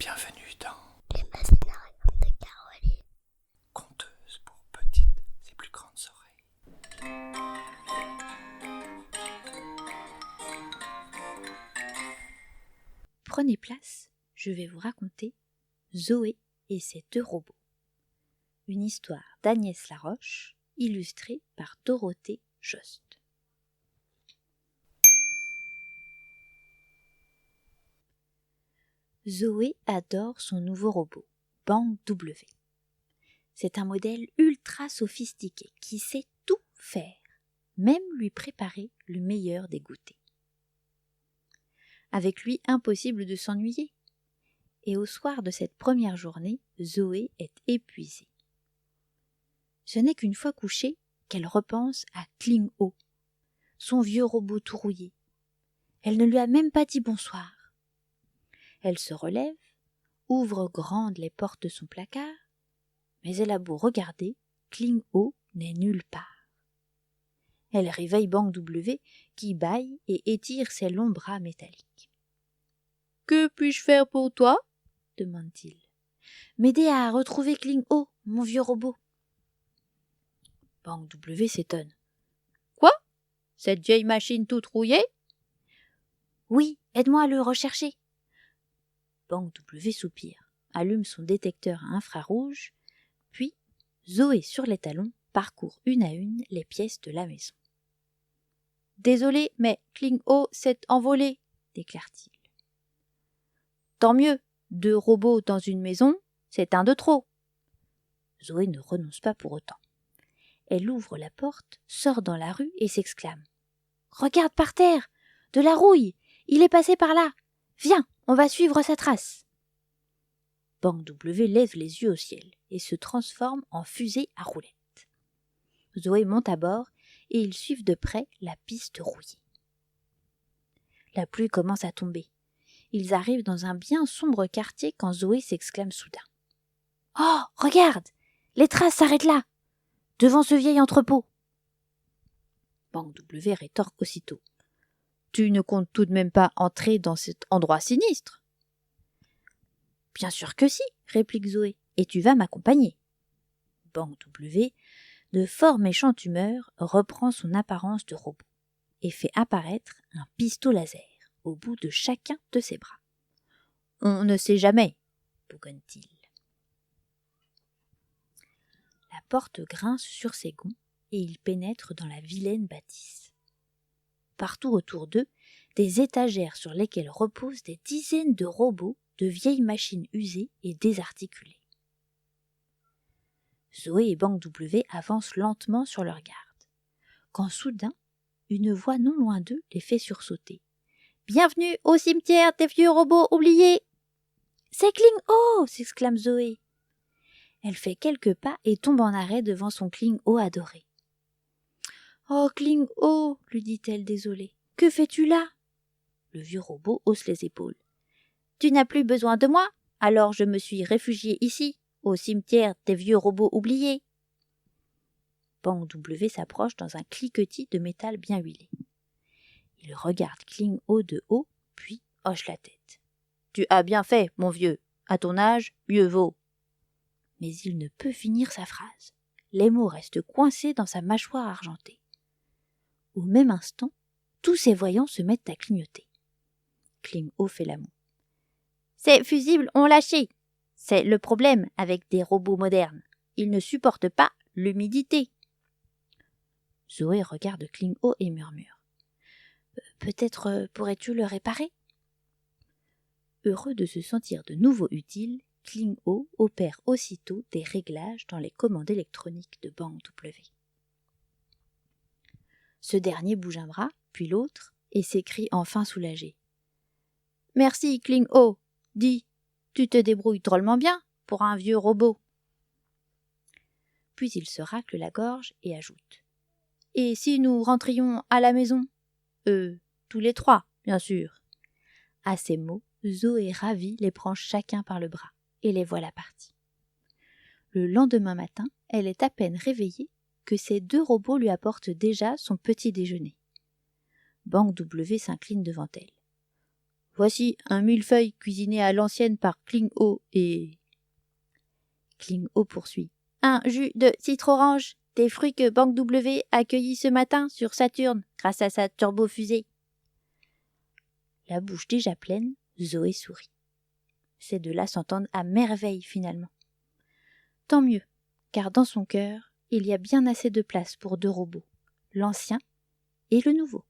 Bienvenue dans Les Macénariums de Caroline. Conteuse pour petites et plus grandes oreilles. Prenez place, je vais vous raconter Zoé et ses deux robots. Une histoire d'Agnès Laroche, illustrée par Dorothée Jost. Zoé adore son nouveau robot, Bang W. C'est un modèle ultra sophistiqué qui sait tout faire, même lui préparer le meilleur des goûters. Avec lui, impossible de s'ennuyer. Et au soir de cette première journée, Zoé est épuisée. Ce n'est qu'une fois couchée qu'elle repense à Kling-O, son vieux robot tout rouillé. Elle ne lui a même pas dit bonsoir. Elle se relève, ouvre grandes les portes de son placard, mais elle a beau regarder, Kling-O n'est nulle part. Elle réveille Bang W qui bâille et étire ses longs bras métalliques. « Que puis-je faire pour toi ?» demande-t-il. « M'aider à retrouver Kling-O, mon vieux robot. » Bang W s'étonne. « Quoi ? Cette vieille machine toute rouillée ?»« Oui, aide-moi à le rechercher. » Bang W soupire, allume son détecteur à infrarouge, puis Zoé sur les talons parcourt une à une les pièces de la maison. « Désolé, mais Kling-O s'est envolé, » déclare-t-il. « Tant mieux, 2 robots dans une maison, c'est un de trop. » Zoé ne renonce pas pour autant. Elle ouvre la porte, sort dans la rue et s'exclame. « Regarde par terre, de la rouille, il est passé par là. Viens, on va suivre sa trace. » Bang W lève les yeux au ciel et se transforme en fusée à roulettes. Zoé monte à bord et ils suivent de près la piste rouillée. La pluie commence à tomber. Ils arrivent dans un bien sombre quartier quand Zoé s'exclame soudain. « Oh, regarde, les traces s'arrêtent là, devant ce vieil entrepôt. » Bang W rétorque aussitôt. « Tu ne comptes tout de même pas entrer dans cet endroit sinistre ?» « Bien sûr que si, » réplique Zoé, « et tu vas m'accompagner. » Bang W, de fort méchante humeur, reprend son apparence de robot et fait apparaître un pistolet laser au bout de chacun de ses bras. « On ne sait jamais, » bougonne-t-il. La porte grince sur ses gonds et ils pénètrent dans la vilaine bâtisse. Partout autour d'eux, des étagères sur lesquelles reposent des dizaines de robots, de vieilles machines usées et désarticulées. Zoé et Bang W avancent lentement sur leur garde, quand soudain, une voix non loin d'eux les fait sursauter. « Bienvenue au cimetière des vieux robots oubliés !»« C'est Kling-O !» s'exclame Zoé. Elle fait quelques pas et tombe en arrêt devant son Kling-O adoré. « Oh, Kling-O !» lui dit-elle désolée. « Que fais-tu là ?» Le vieux robot hausse les épaules. « Tu n'as plus besoin de moi, alors je me suis réfugié ici, au cimetière des vieux robots oubliés. » Bang W s'approche dans un cliquetis de métal bien huilé. Il regarde Kling-O de haut, puis hoche la tête. « Tu as bien fait, mon vieux. À ton âge, mieux vaut. » Mais il ne peut finir sa phrase. Les mots restent coincés dans sa mâchoire argentée. Au même instant, tous ses voyants se mettent à clignoter. Kling-O fait la moue. « Ces fusibles ont lâché. C'est le problème avec des robots modernes. Ils ne supportent pas l'humidité. » Zoé regarde Kling-O et murmure. « Peut-être pourrais-tu le réparer ?» Heureux de se sentir de nouveau utile, Kling-O opère aussitôt des réglages dans les commandes électroniques de Bang W. Ce dernier bouge un bras, puis l'autre, et s'écrie enfin soulagé. « Merci, Kling-O. Dis, tu te débrouilles drôlement bien pour un vieux robot. » Puis il se racle la gorge et ajoute. « Et si nous rentrions à la maison ? Tous les 3, bien sûr. » À ces mots, Zoé ravie les prend chacun par le bras, et les voilà partis. Le lendemain matin, elle est à peine réveillée que ces 2 robots lui apportent déjà son petit déjeuner. Bang W s'incline devant elle. Voici un millefeuille cuisiné à l'ancienne par Kling-O et... Kling-O poursuit. Un jus de citron-orange, des fruits que Banque W a cueillis ce matin sur Saturne grâce à sa turbofusée. La bouche déjà pleine, Zoé sourit. Ces deux-là s'entendent à merveille finalement. Tant mieux, car dans son cœur, il y a bien assez de place pour deux robots, l'ancien et le nouveau.